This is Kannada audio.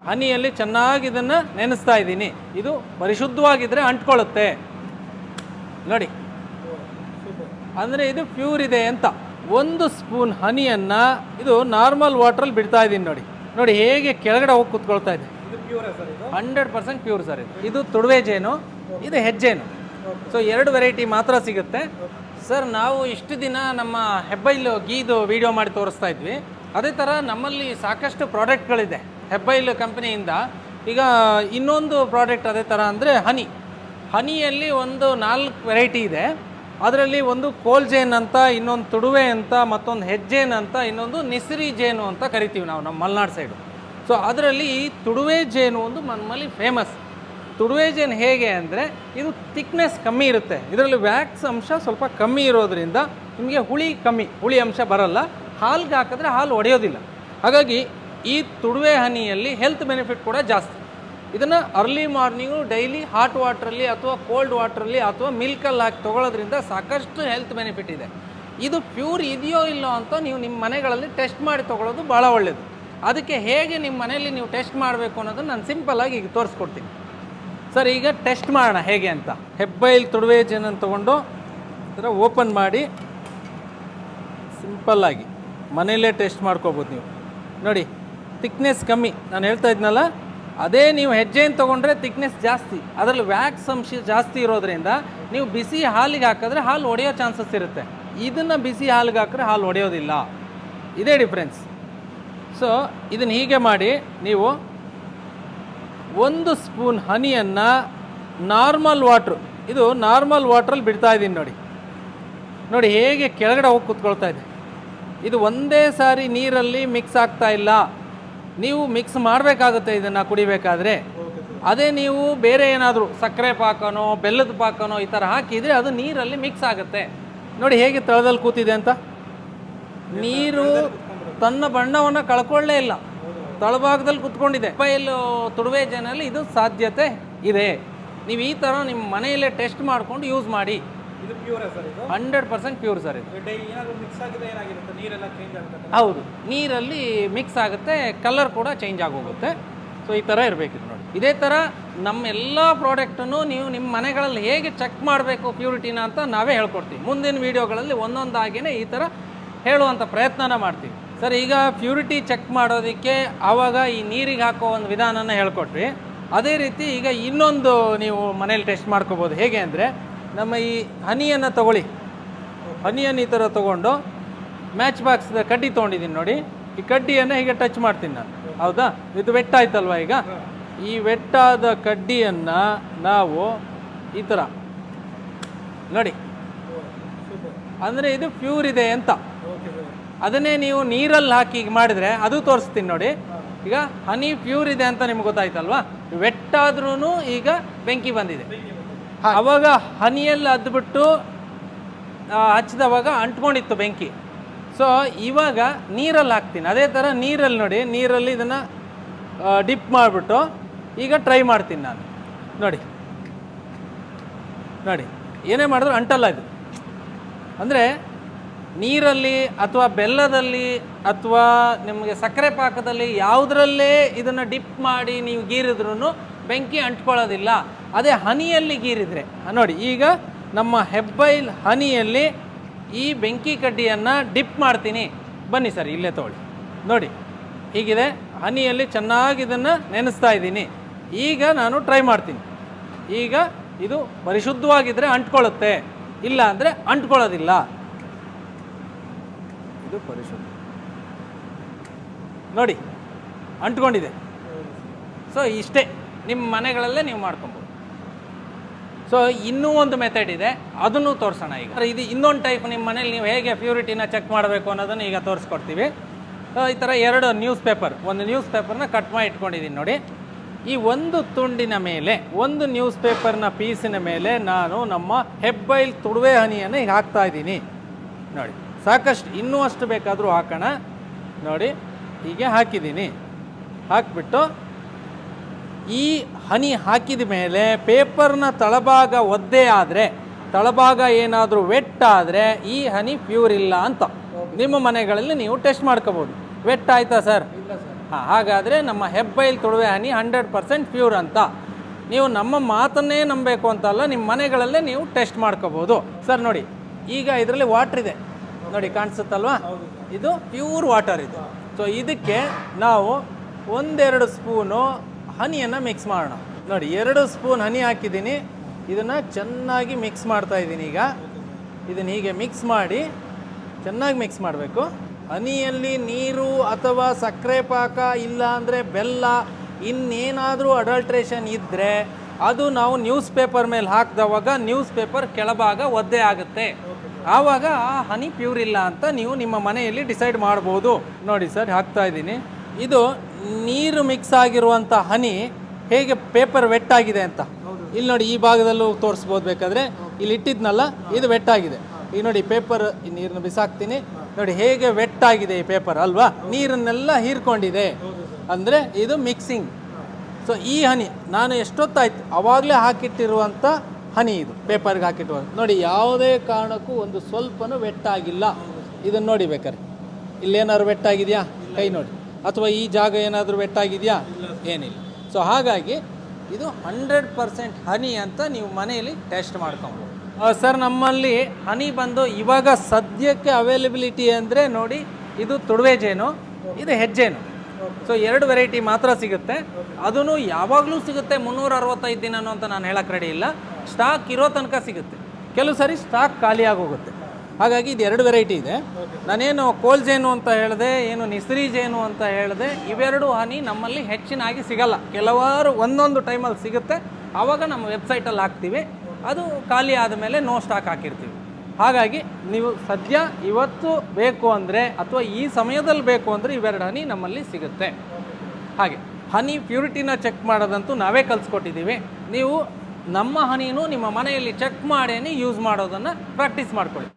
ಹನಿಯಲ್ಲಿ ಚೆನ್ನಾಗಿ ಇದನ್ನು ನೆನೆಸ್ತಾ ಇದ್ದೀನಿ. ಇದು ಪರಿಶುದ್ಧವಾಗಿದ್ದರೆ ಅಂಟ್ಕೊಳ್ಳುತ್ತೆ ನೋಡಿ. ಅಂದರೆ ಇದು ಪ್ಯೂರ್ ಇದೆ ಅಂತ. 1 ಸ್ಪೂನ್ ಹನಿಯನ್ನು ಇದು ನಾರ್ಮಲ್ ವಾಟ್ರಲ್ಲಿ ಬಿಡ್ತಾ ಇದ್ದೀನಿ ನೋಡಿ. ನೋಡಿ ಹೇಗೆ ಕೆಳಗಡೆ ಹೋಗಿ ಕೂತ್ಕೊಳ್ತಾ ಇದೆ. 100% ಪ್ಯೂರ್ ಸರ್. ಇದು ತುಡುವೆ ಜೇನು, ಇದು ಹೆಜ್ಜೇನು. ಸೊ 2 ವೆರೈಟಿ ಮಾತ್ರ ಸಿಗುತ್ತೆ ಸರ್. ನಾವು ಇಷ್ಟು ದಿನ ನಮ್ಮ ಹೆಬ್ಬೈಲು ಗೀದು ವಿಡಿಯೋ ಮಾಡಿ ತೋರಿಸ್ತಾ ಇದ್ವಿ. ಅದೇ ಥರ ನಮ್ಮಲ್ಲಿ ಸಾಕಷ್ಟು ಪ್ರಾಡಕ್ಟ್ಗಳಿದೆ ಹೆಬ್ಬೈಲು ಕಂಪನಿಯಿಂದ. ಈಗ ಇನ್ನೊಂದು ಪ್ರಾಡಕ್ಟ್ ಅದೇ ಥರ ಅಂದರೆ ಹನಿಯಲ್ಲಿ ಒಂದು 4 ವೆರೈಟಿ ಇದೆ. ಅದರಲ್ಲಿ ಒಂದು ಕೋಲ್ ಜೇನ್ ಅಂತ, ಇನ್ನೊಂದು ತುಡುವೆ ಅಂತ, ಮತ್ತೊಂದು ಹೆಜ್ಜೇನ್ ಅಂತ, ಇನ್ನೊಂದು ನಿಸಿರಿ ಜೇನು ಅಂತ ಕರಿತೀವಿ ನಾವು ನಮ್ಮ ಮಲೆನಾಡು ಸೈಡು. ಸೊ ಅದರಲ್ಲಿ ಈ ತುಡುವೆ ಜೇನು ಒಂದು ನಮ್ಮಲ್ಲಿ ಫೇಮಸ್. ತುಡುವೆ ಜೇನು ಹೇಗೆ ಅಂದರೆ ಇದು ಥಿಕ್ನೆಸ್ ಕಮ್ಮಿ ಇರುತ್ತೆ. ಇದರಲ್ಲಿ ವ್ಯಾಕ್ಸ್ ಅಂಶ ಸ್ವಲ್ಪ ಕಮ್ಮಿ ಇರೋದ್ರಿಂದ ನಿಮಗೆ ಹುಳಿ ಅಂಶ ಬರಲ್ಲ. ಹಾಲ್ಗೆ ಹಾಕಿದ್ರೆ ಹಾಲು ಒಡೆಯೋದಿಲ್ಲ. ಹಾಗಾಗಿ ಈ ತುಡುವೆ ಹನಿಯಲ್ಲಿ ಹೆಲ್ತ್ ಬೆನಿಫಿಟ್ ಕೂಡ ಜಾಸ್ತಿ. ಇದನ್ನು ಅರ್ಲಿ ಮಾರ್ನಿಂಗು ಡೈಲಿ ಹಾಟ್ ವಾಟ್ರಲ್ಲಿ ಅಥವಾ ಕೋಲ್ಡ್ ವಾಟ್ರಲ್ಲಿ ಅಥವಾ ಮಿಲ್ಕಲ್ಲಿ ಹಾಕಿ ತೊಗೊಳ್ಳೋದ್ರಿಂದ ಸಾಕಷ್ಟು ಹೆಲ್ತ್ ಬೆನಿಫಿಟ್ ಇದೆ. ಇದು ಪ್ಯೂರ್ ಇದೆಯೋ ಇಲ್ಲೋ ಅಂತ ನೀವು ನಿಮ್ಮ ಮನೆಗಳಲ್ಲಿ ಟೆಸ್ಟ್ ಮಾಡಿ ತೊಗೊಳ್ಳೋದು ಭಾಳ ಒಳ್ಳೆಯದು. ಅದಕ್ಕೆ ಹೇಗೆ ನಿಮ್ಮ ಮನೆಯಲ್ಲಿ ನೀವು ಟೆಸ್ಟ್ ಮಾಡಬೇಕು ಅನ್ನೋದನ್ನು ನಾನು ಸಿಂಪಲ್ಲಾಗಿ ಈಗ ತೋರಿಸ್ಕೊಡ್ತೀನಿ ಸರ್. ಈಗ ಟೆಸ್ಟ್ ಮಾಡೋಣ ಹೇಗೆ ಅಂತ. ಹೆಬ್ಬೈಲ್ ತುಡುವೆ ಜೇನನ್ನು ತೊಗೊಂಡು ಈ ಥರ ಓಪನ್ ಮಾಡಿ ಸಿಂಪಲ್ಲಾಗಿ ಮನೆಯಲ್ಲೇ ಟೆಸ್ಟ್ ಮಾಡ್ಕೋಬೋದು ನೀವು ನೋಡಿ. ಥಿಕ್ನೆಸ್ ಕಮ್ಮಿ, ನಾನು ಹೇಳ್ತಾ ಇದ್ನಲ್ಲ, ಅದೇ ನೀವು ಹೆಜ್ಜೆಯನ್ನು ತೊಗೊಂಡ್ರೆ ಥಿಕ್ನೆಸ್ ಜಾಸ್ತಿ. ಅದರಲ್ಲಿ ವ್ಯಾಕ್ಸ್ ಅಂಶ ಜಾಸ್ತಿ ಇರೋದ್ರಿಂದ ನೀವು ಬಿಸಿ ಹಾಲಿಗೆ ಹಾಕಿದ್ರೆ ಹಾಲು ಒಡೆಯೋ ಚಾನ್ಸಸ್ ಇರುತ್ತೆ. ಇದನ್ನು ಬಿಸಿ ಹಾಲಿಗೆ ಹಾಕಿದ್ರೆ ಹಾಲು ಒಡೆಯೋದಿಲ್ಲ. ಇದೇ ಡಿಫ್ರೆನ್ಸ್. ಸೊ ಇದನ್ನು ಹೀಗೆ ಮಾಡಿ ನೀವು 1 ಸ್ಪೂನ್ ಹನಿಯನ್ನು ನಾರ್ಮಲ್ ವಾಟ್ರಲ್ಲಿ ಬಿಡ್ತಾ ಇದ್ದೀನಿ ನೋಡಿ. ನೋಡಿ ಹೇಗೆ ಕೆಳಗಡೆ ಹೋಗಿ ಕೂತ್ಕೊಳ್ತಾ ಇದೆ. ಇದು ಒಂದೇ ಸಾರಿ ನೀರಲ್ಲಿ ಮಿಕ್ಸ್ ಆಗ್ತಾ ಇಲ್ಲ. ನೀವು ಮಿಕ್ಸ್ ಮಾಡಬೇಕಾಗುತ್ತೆ ಇದನ್ನು ಕುಡಿಬೇಕಾದ್ರೆ. ಅದೇ ನೀವು ಬೇರೆ ಏನಾದರೂ ಸಕ್ಕರೆ ಪಾಕನೋ ಬೆಲ್ಲದ ಪಾಕನೋ ಈ ಥರ ಹಾಕಿದರೆ ಅದು ನೀರಲ್ಲಿ ಮಿಕ್ಸ್ ಆಗುತ್ತೆ. ನೋಡಿ ಹೇಗೆ ತಳದಲ್ಲಿ ಕೂತಿದೆ ಅಂತ. ನೀರು ತನ್ನ ಬಣ್ಣವನ್ನು ಕಳ್ಕೊಳ್ಳೇ ಇಲ್ಲ, ತಳಭಾಗದಲ್ಲಿ ಕುತ್ಕೊಂಡಿದೆ. ಮೊಬೈಲು ತುಡುವೆ ಜೇನಲ್ಲಿ ಇದು ಸಾಧ್ಯತೆ ಇದೆ. ನೀವು ಈ ಥರ ನಿಮ್ಮ ಮನೆಯಲ್ಲೇ ಟೆಸ್ಟ್ ಮಾಡಿಕೊಂಡು ಯೂಸ್ ಮಾಡಿ. ಇದು ಪ್ಯೂರ್ ಸರ್. ಇದು 100% ಪ್ಯೂರ್ ಸರ್. ಇದು ಏನಾದರೂ ಮಿಕ್ಸ್ ಆಗಿದ್ರೆ ಏನಾಗಿರುತ್ತೆ, ನೀರೆಲ್ಲ ಚೇಂಜ್ ಆಗುತ್ತೆ. ಹೌದು, ನೀರಲ್ಲಿ ಮಿಕ್ಸ್ ಆಗುತ್ತೆ, ಕಲರ್ ಕೂಡ ಚೇಂಜ್ ಆಗೋಗುತ್ತೆ. ಸೊ ಈ ಥರ ಇರಬೇಕಿತ್ತು ನೋಡಿ. ಇದೇ ಥರ ನಮ್ಮ ಎಲ್ಲ ಪ್ರಾಡಕ್ಟನ್ನು ನೀವು ನಿಮ್ಮ ಮನೆಗಳಲ್ಲಿ ಹೇಗೆ ಚೆಕ್ ಮಾಡಬೇಕು ಪ್ಯೂರಿಟಿನ ಅಂತ ನಾವೇ ಹೇಳ್ಕೊಡ್ತೀವಿ. ಮುಂದಿನ ವೀಡಿಯೋಗಳಲ್ಲಿ ಒಂದೊಂದಾಗಿಯೇ ಈ ಥರ ಹೇಳುವಂಥ ಪ್ರಯತ್ನನ ಮಾಡ್ತೀವಿ ಸರ್. ಈಗ ಪ್ಯೂರಿಟಿ ಚೆಕ್ ಮಾಡೋದಕ್ಕೆ ಆವಾಗ ಈ ನೀರಿಗೆ ಹಾಕೋ ಒಂದು ವಿಧಾನನ ಹೇಳ್ಕೊಟ್ವಿ. ಅದೇ ರೀತಿ ಈಗ ಇನ್ನೊಂದು ನೀವು ಮನೇಲಿ ಟೆಸ್ಟ್ ಮಾಡ್ಕೋಬೋದು. ಹೇಗೆ ಅಂದರೆ, ನಮ್ಮ ಈ ಹನಿಯನ್ನು ತಗೊಳ್ಳಿ. ಹನಿಯನ್ನು ಈ ಥರ ತೊಗೊಂಡು ಮ್ಯಾಚ್ ಬಾಕ್ಸ್ದ ಕಡ್ಡಿ ತೊಗೊಂಡಿದ್ದೀನಿ ನೋಡಿ. ಈ ಕಡ್ಡಿಯನ್ನು ಹೀಗೆ ಟಚ್ ಮಾಡ್ತೀನಿ ನಾನು. ಹೌದಾ, ಇದು ವೆಟ್ ಆಯ್ತಲ್ವ. ಈಗ ಈ ವೆಟ್ಟಾದ ಕಡ್ಡಿಯನ್ನು ನಾವು ಈ ಥರ ನೋಡಿ, ಅಂದರೆ ಇದು ಪ್ಯೂರ್ ಇದೆ ಅಂತ. ಅದನ್ನೇ ನೀವು ನೀರಲ್ಲಿ ಹಾಕಿ ಈಗ ಮಾಡಿದರೆ ಅದು ತೋರಿಸ್ತೀನಿ ನೋಡಿ. ಈಗ ಹನಿ ಪ್ಯೂರ್ ಇದೆ ಅಂತ ನಿಮ್ಗೆ ಗೊತ್ತಾಯ್ತಲ್ವಾ. ವೆಟ್ಟಾದ್ರೂ ಈಗ ಬೆಂಕಿ ಬಂದಿದೆ. ಆವಾಗ ಹನಿಯಲ್ಲಿ ಅದ್ಬಿಟ್ಟು ಹಚ್ಚಿದವಾಗ ಅಂಟ್ಕೊಂಡಿತ್ತು ಬೆಂಕಿ. ಸೊ ಇವಾಗ ನೀರಲ್ಲಿ ಹಾಕ್ತೀನಿ. ಅದೇ ಥರ ನೀರಲ್ಲಿ ನೋಡಿ, ನೀರಲ್ಲಿ ಇದನ್ನು ಡಿಪ್ ಮಾಡಿಬಿಟ್ಟು ಈಗ ಟ್ರೈ ಮಾಡ್ತೀನಿ ನಾನು ನೋಡಿ. ನೋಡಿ ಏನೇ ಮಾಡಿದ್ರು ಅಂಟಲ್ಲ ಇದು. ಅಂದರೆ ನೀರಲ್ಲಿ ಅಥವಾ ಬೆಲ್ಲದಲ್ಲಿ ಅಥವಾ ನಿಮಗೆ ಸಕ್ಕರೆ ಪಾಕದಲ್ಲಿ ಯಾವುದರಲ್ಲೇ ಇದನ್ನು ಡಿಪ್ ಮಾಡಿ ನೀವು ಗೀರಿದ್ರೂ ಬೆಂಕಿ ಅಂಟ್ಕೊಳ್ಳೋದಿಲ್ಲ. ಅದೇ ಹನಿಯಲ್ಲಿ ಗೀರಿದರೆ ನೋಡಿ, ಈಗ ನಮ್ಮ ಹೆಬ್ಬೈಲ್ ಹನಿಯಲ್ಲಿ ಈ ಬೆಂಕಿ ಕಡ್ಡಿಯನ್ನು ಡಿಪ್ ಮಾಡ್ತೀನಿ. ಬನ್ನಿ ಸರ್, ಇಲ್ಲೇ ತೊಗೊಳ್ಳಿ ನೋಡಿ. ಹೀಗಿದೆ, ಹನಿಯಲ್ಲಿ ಚೆನ್ನಾಗಿ ಇದನ್ನು ನೆನೆಸ್ತಾ ಇದ್ದೀನಿ. ಈಗ ನಾನು ಟ್ರೈ ಮಾಡ್ತೀನಿ. ಈಗ ಇದು ಪರಿಶುದ್ಧವಾಗಿದ್ದರೆ ಅಂಟ್ಕೊಳ್ಳುತ್ತೆ, ಇಲ್ಲ ಅಂದರೆ ಅಂಟ್ಕೊಳ್ಳೋದಿಲ್ಲ. ಇದು ಪರಿಶುದ್ಧ ನೋಡಿ, ಅಂಟ್ಕೊಂಡಿದೆ. ಸೊ ಇಷ್ಟೇ, ನಿಮ್ಮ ಮನೆಗಳಲ್ಲೇ ನೀವು ಮಾಡ್ಕೊಬೋದು. ಸೊ ಇನ್ನೂ ಒಂದು ಮೆಥಡ್ ಇದೆ, ಅದನ್ನು ತೋರಿಸೋಣ ಈಗ. ಇದು ಇನ್ನೊಂದು ಟೈಪ್ ನಿಮ್ಮ ಮನೇಲಿ ನೀವು ಹೇಗೆ ಪ್ಯೂರಿಟಿನ ಚೆಕ್ ಮಾಡಬೇಕು ಅನ್ನೋದನ್ನು ಈಗ ತೋರಿಸ್ಕೊಡ್ತೀವಿ. ಈ ಥರ 2 ನ್ಯೂಸ್ ಪೇಪರ್, ಒಂದು ನ್ಯೂಸ್ ಪೇಪರ್ನ ಕಟ್ ಮಾಡಿ ಇಟ್ಕೊಂಡಿದ್ದೀನಿ ನೋಡಿ. ಈ ಒಂದು ತುಂಡಿನ ಮೇಲೆ, ಒಂದು ನ್ಯೂಸ್ ಪೇಪರ್ನ ಪೀಸಿನ ಮೇಲೆ ನಾನು ನಮ್ಮ ಹೆಬ್ಬೈಲ್ ತುಡುವೆ ಹನಿಯನ್ನು ಈಗ ಹಾಕ್ತಾ ಇದ್ದೀನಿ ನೋಡಿ. ಸಾಕಷ್ಟು ಇನ್ನೂ ಅಷ್ಟು ಬೇಕಾದರೂ ಹಾಕೋಣ ನೋಡಿ. ಹೀಗೆ ಹಾಕಿದ್ದೀನಿ. ಹಾಕಿಬಿಟ್ಟು ಈ ಹನಿ ಹಾಕಿದ ಮೇಲೆ ಪೇಪರ್ನ ತಳಭಾಗ ಒದ್ದೆ ಆದರೆ, ತಳಭಾಗ ಏನಾದರೂ ವೆಟ್ ಆದರೆ ಈ ಹನಿ ಪ್ಯೂರ್ ಇಲ್ಲ ಅಂತ ನಿಮ್ಮ ಮನೆಗಳಲ್ಲಿ ನೀವು ಟೆಸ್ಟ್ ಮಾಡ್ಕೋಬೋದು. ವೆಟ್ ಆಯಿತಾ ಸರ್? ಹಾಂ, ಹಾಗಾದರೆ ನಮ್ಮ ಹೆಬ್ಬೈಲ್ ತುಳುವೆ ಹನಿ 100% ಪ್ಯೂರ್ ಅಂತ. ನೀವು ನಮ್ಮ ಮಾತನ್ನೇ ನಂಬಬೇಕು ಅಂತಲ್ಲ, ನಿಮ್ಮ ಮನೆಗಳಲ್ಲೇ ನೀವು ಟೆಸ್ಟ್ ಮಾಡ್ಕೋಬೋದು. ಸರ್ ನೋಡಿ, ಈಗ ಇದರಲ್ಲಿ ವಾಟ್ರ್ ಇದೆ ನೋಡಿ, ಕಾಣಿಸುತ್ತಲ್ವಾ? ಇದು ಪ್ಯೂರ್ ವಾಟರ್ ಇದು. ಸೊ ಇದಕ್ಕೆ ನಾವು 1-2 ಸ್ಪೂನು ಹನಿಯನ್ನು ಮಿಕ್ಸ್ ಮಾಡೋಣ. ನೋಡಿ, 2 ಸ್ಪೂನ್ ಹನಿ ಹಾಕಿದ್ದೀನಿ. ಇದನ್ನು ಚೆನ್ನಾಗಿ ಮಿಕ್ಸ್ ಮಾಡ್ತಾ ಇದ್ದೀನಿ. ಈಗ ಇದನ್ನು ಹೀಗೆ ಮಿಕ್ಸ್ ಮಾಡಿ ಚೆನ್ನಾಗಿ ಮಿಕ್ಸ್ ಮಾಡಬೇಕು. ಹನಿಯಲ್ಲಿ ನೀರು ಅಥವಾ ಸಕ್ಕರೆ ಪಾಕ ಇಲ್ಲ ಅಂದರೆ ಬೆಲ್ಲ ಇನ್ನೇನಾದರೂ ಅಡಲ್ಟ್ರೇಷನ್ ಇದ್ದರೆ ಅದು ನಾವು ನ್ಯೂಸ್ ಪೇಪರ್ ಮೇಲೆ ಹಾಕಿದವಾಗ ನ್ಯೂಸ್ ಪೇಪರ್ ಕೆಳಭಾಗ ಒದ್ದೆ ಆಗುತ್ತೆ. ಆವಾಗ ಆ ಹನಿ ಪ್ಯೂರ್ ಇಲ್ಲ ಅಂತ ನೀವು ನಿಮ್ಮ ಮನೆಯಲ್ಲಿ ಡಿಸೈಡ್ ಮಾಡ್ಬೋದು. ನೋಡಿ ಸರ್, ಹಾಕ್ತಾ ಇದ್ದೀನಿ. ಇದು ನೀರು ಮಿಕ್ಸ್ ಆಗಿರುವಂಥ ಹನಿ ಹೇಗೆ ಪೇಪರ್ ವೆಟ್ ಆಗಿದೆ ಅಂತ ಇಲ್ಲಿ ನೋಡಿ, ಈ ಭಾಗದಲ್ಲೂ ತೋರಿಸ್ಬೋದು ಬೇಕಾದರೆ. ಇಲ್ಲಿ ಇಟ್ಟಿದ್ನಲ್ಲ, ಇದು ವೆಟ್ ಆಗಿದೆ. ಈಗ ನೋಡಿ, ಪೇಪರ್ ನೀರನ್ನು ಬಿಸಾಕ್ತೀನಿ. ನೋಡಿ ಹೇಗೆ ವೆಟ್ ಆಗಿದೆ ಈ ಪೇಪರ್ ಅಲ್ವಾ? ನೀರನ್ನೆಲ್ಲ ಹೀರ್ಕೊಂಡಿದೆ ಅಂದರೆ ಇದು ಮಿಕ್ಸಿಂಗ್. ಸೊ ಈ ಹನಿ ನಾನು ಎಷ್ಟೊತ್ತಾಯ್ತು ಆವಾಗಲೇ ಹಾಕಿಟ್ಟಿರುವಂಥ ಹನಿ, ಇದು ಪೇಪರ್ಗೆ ಹಾಕಿಟ್ಟು ನೋಡಿ, ಯಾವುದೇ ಕಾರಣಕ್ಕೂ ಒಂದು ಸ್ವಲ್ಪನೂ ವೆಟ್ ಆಗಿಲ್ಲ. ಇದನ್ನು ನೋಡಿ ಬೇಕಾದ್ರೆ, ಇಲ್ಲೇನಾದ್ರು ವೆಟ್ ಆಗಿದೆಯಾ ಕೈ ನೋಡಿ, ಅಥವಾ ಈ ಜಾಗ ಏನಾದರೂ ವೆಟ್ ಆಗಿದೆಯಾ? ಏನಿಲ್ಲ. ಸೊ ಹಾಗಾಗಿ ಇದು 100% ಹನಿ ಅಂತ ನೀವು ಮನೆಯಲ್ಲಿ ಟೆಸ್ಟ್ ಮಾಡ್ಕೊಬೋದು. ಸರ್, ನಮ್ಮಲ್ಲಿ ಹನಿ ಬಂದು ಇವಾಗ ಸದ್ಯಕ್ಕೆ ಅವೈಲಬಿಲಿಟಿ ಅಂದರೆ ನೋಡಿ, ಇದು ತುಡುವೆ ಜೇನು, ಇದು ಹೆಜ್ಜೇನು. ಸೊ 2 ವೆರೈಟಿ ಮಾತ್ರ ಸಿಗುತ್ತೆ. ಅದೂ ಯಾವಾಗಲೂ ಸಿಗುತ್ತೆ, 365 ದಿನನೂ ಅಂತ ನಾನು ಹೇಳಕ್ಕೆ ರೆಡಿ ಇಲ್ಲ. ಸ್ಟಾಕ್ ಇರೋ ತನಕ ಸಿಗುತ್ತೆ, ಕೆಲವು ಸರಿ ಸ್ಟಾಕ್ ಖಾಲಿ ಆಗೋಗುತ್ತೆ. ಹಾಗಾಗಿ ಇದು 2 ವೆರೈಟಿ ಇದೆ. ನಾನೇನು ಕೋಲ್ ಜೇನು ಅಂತ ಹೇಳಿದೆ, ಏನು ನಿಸ್ರಿ ಜೇನು ಅಂತ ಹೇಳಿದೆ, ಇವೆರಡು ಹನಿ ನಮ್ಮಲ್ಲಿ ಹೆಚ್ಚಿನಾಗಿ ಸಿಗಲ್ಲ. ಕೆಲವಾರು ಒಂದೊಂದು ಟೈಮಲ್ಲಿ ಸಿಗುತ್ತೆ, ಆವಾಗ ನಮ್ಮ ವೆಬ್ಸೈಟಲ್ಲಿ ಹಾಕ್ತೀವಿ. ಅದು ಖಾಲಿ ಆದಮೇಲೆ ನೋ ಸ್ಟಾಕ್ ಹಾಕಿರ್ತೀವಿ. ಹಾಗಾಗಿ ನೀವು ಸದ್ಯ ಇವತ್ತು ಬೇಕು ಅಂದರೆ ಅಥವಾ ಈ ಸಮಯದಲ್ಲಿ ಬೇಕು ಅಂದರೆ ಇವೆರಡು ಹನಿ ನಮ್ಮಲ್ಲಿ ಸಿಗುತ್ತೆ. ಹಾಗೆ ಹನಿ ಪ್ಯೂರಿಟಿನ ಚೆಕ್ ಮಾಡೋದಂತೂ ನಾವೇ ಕಲಿಸ್ಕೊಟ್ಟಿದ್ದೀವಿ. ನೀವು ನಮ್ಮ ಹನಿನೂ ನಿಮ್ಮ ಮನೆಯಲ್ಲಿ ಚೆಕ್ ಮಾಡೇನೆ ಯೂಸ್ ಮಾಡೋದನ್ನು ಪ್ರಾಕ್ಟೀಸ್ ಮಾಡ್ಕೊಳ್ಳಿ.